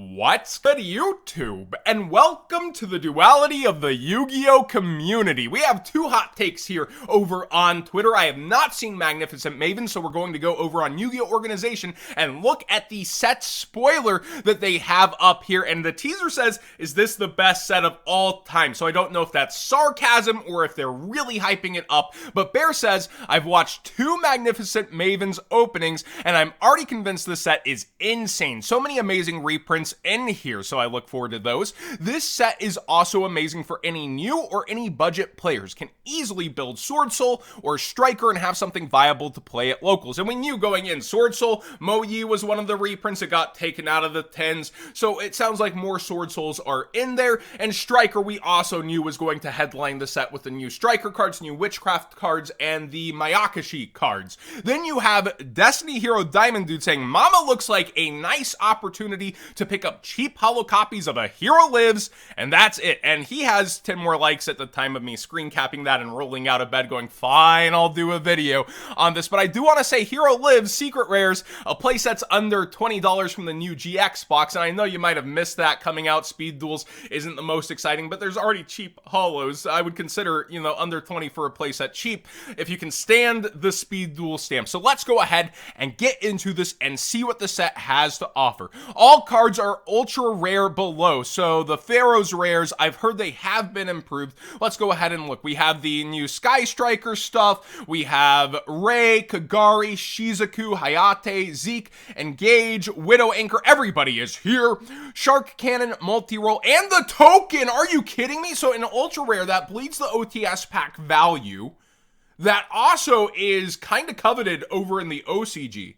What's good, YouTube? And welcome to the duality of the Yu-Gi-Oh community. We have two hot takes here over on Twitter. I have not seen Magnificent Mavens, so we're going to go over on Yu-Gi-Oh Organization and look at the set spoiler that they have up here. And the teaser says, is this the best set of all time? So I don't know if that's sarcasm or if they're really hyping it up. But Bear says, I've watched two Magnificent Mavens openings, and I'm already convinced this set is insane. So many amazing reprints in here, so I look forward to those. This set is also amazing for any new or any budget players. Can easily build Sword Soul or Striker and have something viable to play at locals. And we knew going in, Sword Soul, Mo-Yi was one of the reprints that got taken out of the 10s, so it sounds like more Sword Souls are in there. And Striker we also knew was going to headline the set with the new Striker cards, new Witchcraft cards, and the Mayakashi cards. Then you have Destiny Hero Diamond Dude saying, Mama looks like a nice opportunity to pick up cheap holo copies of A Hero Lives, and that's it. And he has 10 more likes at the time of me screen capping that and rolling out of bed going, fine, I'll do a video on this. But I do want to say Hero Lives, Secret Rares, a playset's under $20 from the new GX box, and I know you might have missed that coming out. Speed Duels isn't the most exciting, but there's already cheap holos. I would consider, under 20 for a playset cheap if you can stand the Speed Duel stamp. So let's go ahead and get into this and see what the set has to offer. All cards are ultra rare below, so the Pharaoh's rares, I've heard they have been improved. Let's go ahead and look. We have the new Sky Striker stuff, we have Rei, Kagari, Shizuku, Hayate, Zeke, Engage, Widow Anchor, everybody is here. Shark Cannon, Multi-Roll, and the token! Are you kidding me? So in ultra rare, that bleeds the OTS pack value. That also is kind of coveted over in the OCG.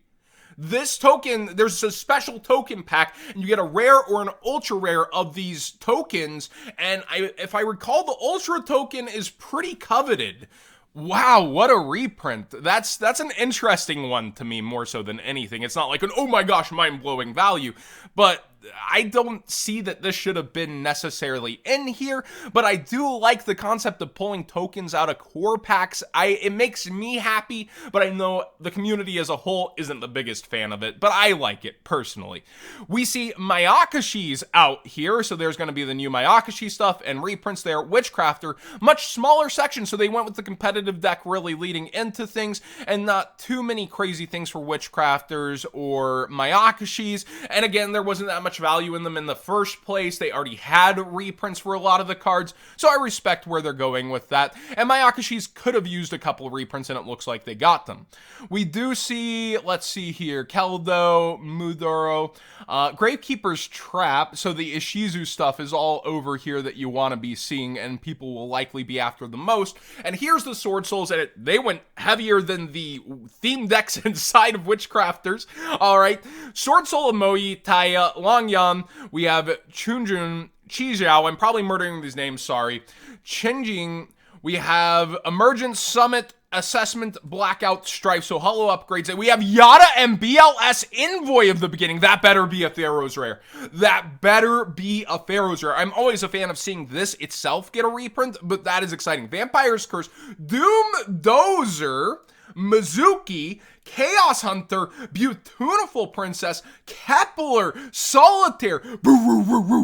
This token, there's a special token pack, and you get a rare or an ultra rare of these tokens, and if I recall, the ultra token is pretty coveted. Wow, what a reprint. That's an interesting one to me more so than anything. It's not like an, oh my gosh, mind-blowing value, but I don't see that this should have been necessarily in here, but I do like the concept of pulling tokens out of core packs. It makes me happy, but I know the community as a whole isn't the biggest fan of it, but I like it personally. We see Mayakashis out here, so there's going to be the new Mayakashi stuff and reprints there. Witchcrafter, much smaller section, so they went with the competitive deck really leading into things, and not too many crazy things for Witchcrafters or Mayakashis. And again, there wasn't that much value in them in the first place. They already had reprints for a lot of the cards, so I respect where they're going with that. And Mayakashis could have used a couple of reprints, and it looks like they got them. We do see, let's see here, Keldo, Mudoro, Gravekeeper's Trap, so the Ishizu stuff is all over here that you want to be seeing, and people will likely be after the most. And here's the Sword Souls, and they went heavier than the theme decks inside of Witchcrafters. Alright, Sword Soul, Mo-Yi, Taya, Longyan, we have Chunjun, Chijiao, I'm probably murdering these names, sorry, Chenjing, we have Emergence, Summit, Assessment, Blackout, Strife, so holo upgrades. We have Yada and BLS Envoy of the beginning. That better be a Pharaoh's rare. That better be a Pharaoh's rare. I'm always a fan of seeing this itself get a reprint, but that is exciting. Vampire's Curse, Doom Dozer, Mizuki, Chaos Hunter, Beautiful Princess, Kepler, Solitaire, Blue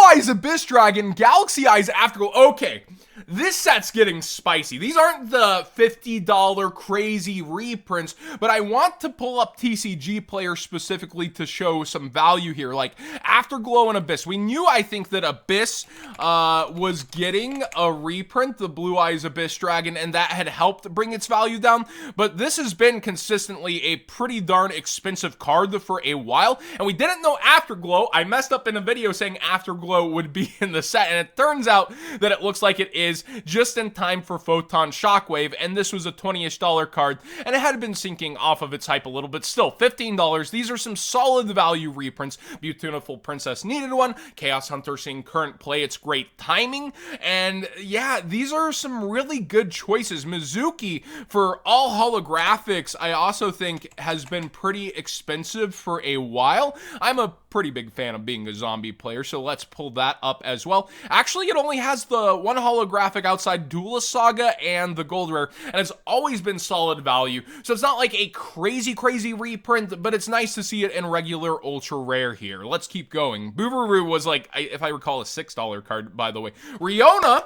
Eyes Abyss Dragon, Galaxy Eyes Afterglow. Okay, this set's getting spicy. These aren't the $50 crazy reprints, but I want to pull up TCG players specifically to show some value here, like Afterglow and Abyss. We knew, I think, that Abyss was getting a reprint, the Blue Eyes Abyss Dragon, and that had helped bring its value down, but this has been consistently a pretty darn expensive card for a while, and we didn't know Afterglow. I messed up in a video saying Afterglow would be in the set, and it turns out that it looks like it is just in time for Photon Shockwave, and this was a $20-ish card, and it had been sinking off of its hype a little bit. Still, $15. These are some solid value reprints. Beautiful Princess needed one. Chaos Hunter seeing current play. It's great timing, and yeah, these are some really good choices. Mizuki, for all holographics, I also think has been pretty expensive for a while. I'm a pretty big fan of being a zombie player, so let's pull that up as well. Actually, it only has the one holographic outside Duelist Saga and the gold rare, and it's always been solid value, so it's not like a crazy reprint, but it's nice to see it in regular ultra rare here. Let's keep going. Boobaroo was like, if I recall, a $6 card, by the way. Riona,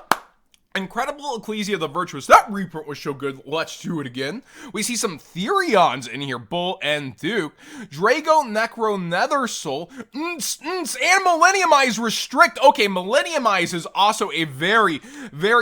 Incredible Ecclesia the Virtuous. That reprint was so good. Let's do it again. We see some Therions in here. Bull and Duke. Drago, Necro, Nethersoul. And Millenniumize Restrict. Okay, Millenniumize is also a very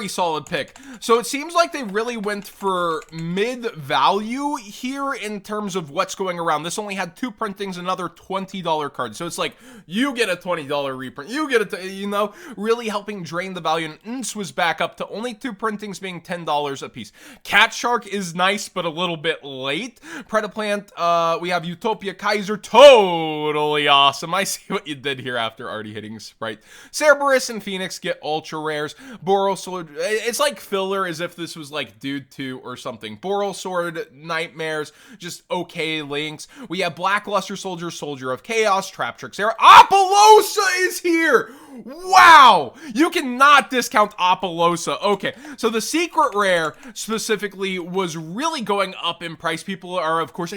solid pick. So it seems like they really went for mid-value here in terms of what's going around. This only had 2 printings, another $20 card. So it's like, you get a $20 reprint. You get it, really helping drain the value. And Nts was back up to only 2 printings being $10 a piece. Cat Shark is nice, but a little bit late. Predaplant, we have Utopia Kaiser, totally awesome. I see what you did here after already hitting Sprite. Cerberus and Phoenix get ultra rares. Boral Sword, it's like filler as if this was like Dude 2 or something. Boral Sword, Nightmares, just okay links. We have Blackluster Soldier, Soldier of Chaos, Trap Trick Sarah. Apollousa is here! Wow! You cannot discount Apollousa. Okay, so the secret rare specifically was really going up in price. People are, of course,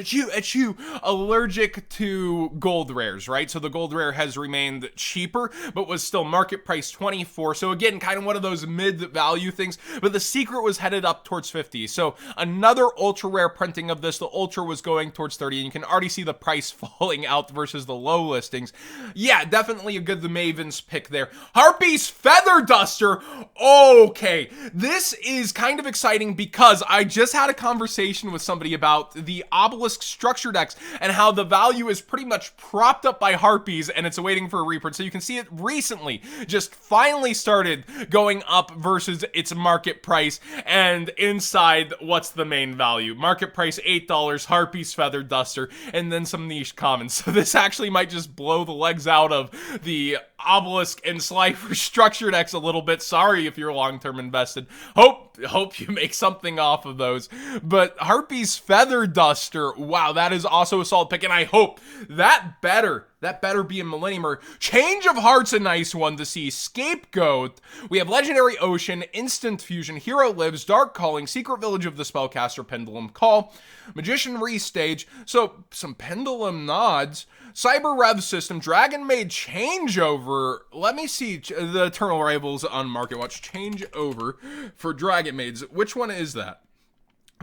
allergic to gold rares, right? So the gold rare has remained cheaper, but was still market price 24. So again, kind of one of those mid-value things, but the secret was headed up towards 50. So another ultra rare printing of this, the ultra was going towards 30, and you can already see the price falling out versus the low listings. Yeah, definitely a good Mavens pick there. Harpie's Feather Duster. Okay, this is kind of exciting because I just had a conversation with somebody about the Obelisk structure decks and how the value is pretty much propped up by Harpies and it's waiting for a reprint. So you can see it recently just finally started going up versus its market price, and inside, what's the main value? Market price $8, Harpie's Feather Duster, and then some niche commons. So this actually might just blow the legs out of the Obelisk and Slifer structure decks a little bit. Sorry if you're long-term invested. Hope you make something off of those. But Harpie's Feather Duster, wow, that is also a solid pick, and I hope that better be a Millennium. Change of Heart's a nice one to see. Scapegoat. We have Legendary Ocean, Instant Fusion, Hero Lives, Dark Calling, Secret Village of the Spellcaster, Pendulum Call, Magician Restage, so some Pendulum nods. Cyber Rev System, Dragon Maid Changeover. Let me see the Eternal Rivals on Market Watch. Changeover for Dragon Maids. Which one is that?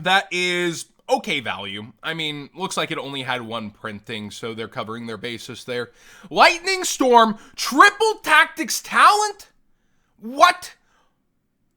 That is okay value. I mean, looks like it only had 1 printing, so they're covering their basis there. Lightning Storm, Triple Tactics Talent? What?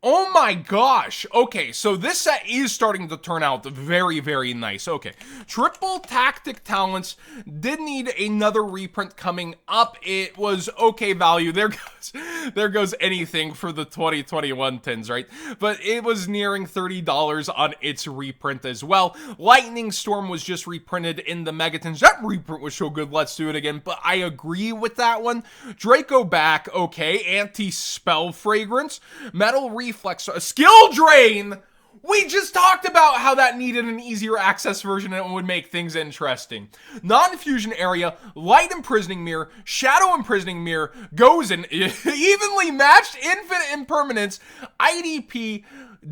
Oh my gosh. Okay, so this set is starting to turn out very nice. Okay, Triple Tactic Talents did need another reprint coming up. It was okay value. There goes anything for the 2021 tins, right? But it was nearing $30 on its reprint as well. Lightning Storm was just reprinted in the Megatins. That reprint was so good. Let's do it again. But I agree with that one. Draco back, okay. Anti-Spell Fragrance. Metal Reflex, Skill Drain. We just talked about how that needed an easier access version and it would make things interesting. Non-fusion area, Light Imprisoning Mirror, Shadow Imprisoning Mirror, goes in evenly matched Infinite Impermanence, IDP,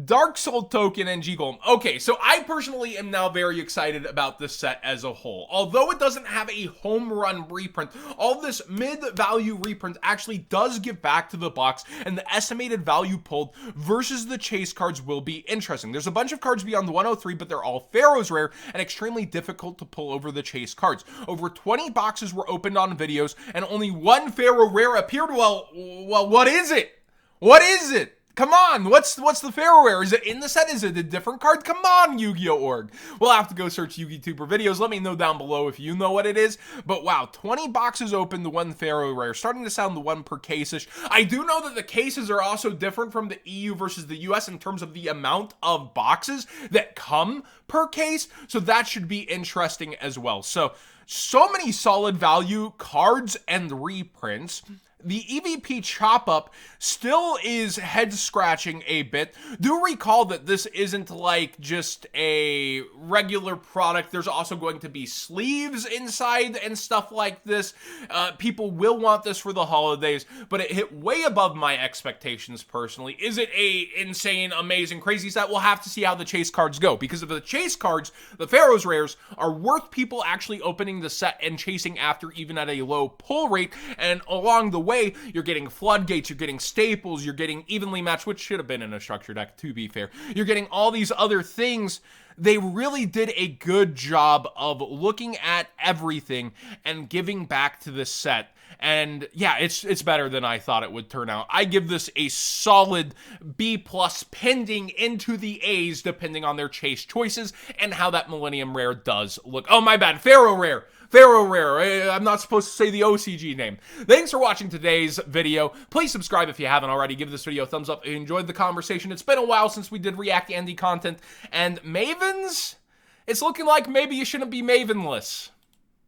Dark Soul Token, and G-Golem. Okay, so I personally am now very excited about this set as a whole. Although it doesn't have a home run reprint, all this mid-value reprint actually does give back to the box, and the estimated value pulled versus the chase cards will be interesting. There's a bunch of cards beyond the 103, but they're all Pharaoh's rare and extremely difficult to pull over the chase cards. Over 20 boxes were opened on videos, and only 1 Pharaoh rare appeared. Well, what is it? What is it? Come on, what's the Pharaoh rare? Is it in the set? Is it a different card? Come on, Yu-Gi-Oh! Org. We'll have to go search Yu-Gi-Tuber videos. Let me know down below if you know what it is. But wow, 20 boxes open, the 1 Pharaoh rare. Starting to sound the 1 per case-ish. I do know that the cases are also different from the EU versus the US in terms of the amount of boxes that come per case. So that should be interesting as well. So many solid value cards and reprints. the EVP chop-up still is head-scratching a bit. Do recall that this isn't like just a regular product. There's also going to be sleeves inside and stuff like this. People will want this for the holidays, but it hit way above my expectations personally. Is it a insane, amazing, crazy set? We'll have to see how the chase cards go, because of the chase cards, the Pharaoh's rares are worth people actually opening the set and chasing after, even at a low pull rate. And along the way, you're getting floodgates, you're getting staples, you're getting evenly matched, which should have been in a structure deck, to be fair. You're getting all these other things. They really did a good job of looking at everything and giving back to this set. And yeah, it's better than I thought it would turn out. I give this a solid B+, pending into the A's, depending on their chase choices and how that Millennium Rare does look. Oh, my bad. Pharaoh Rare. Pharaoh Rare. I'm not supposed to say the OCG name. Thanks for watching today's video. Please subscribe if you haven't already. Give this video a thumbs up if you enjoyed the conversation. It's been a while since we did React Andy content. And Mavens? It's looking like maybe you shouldn't be Mavenless.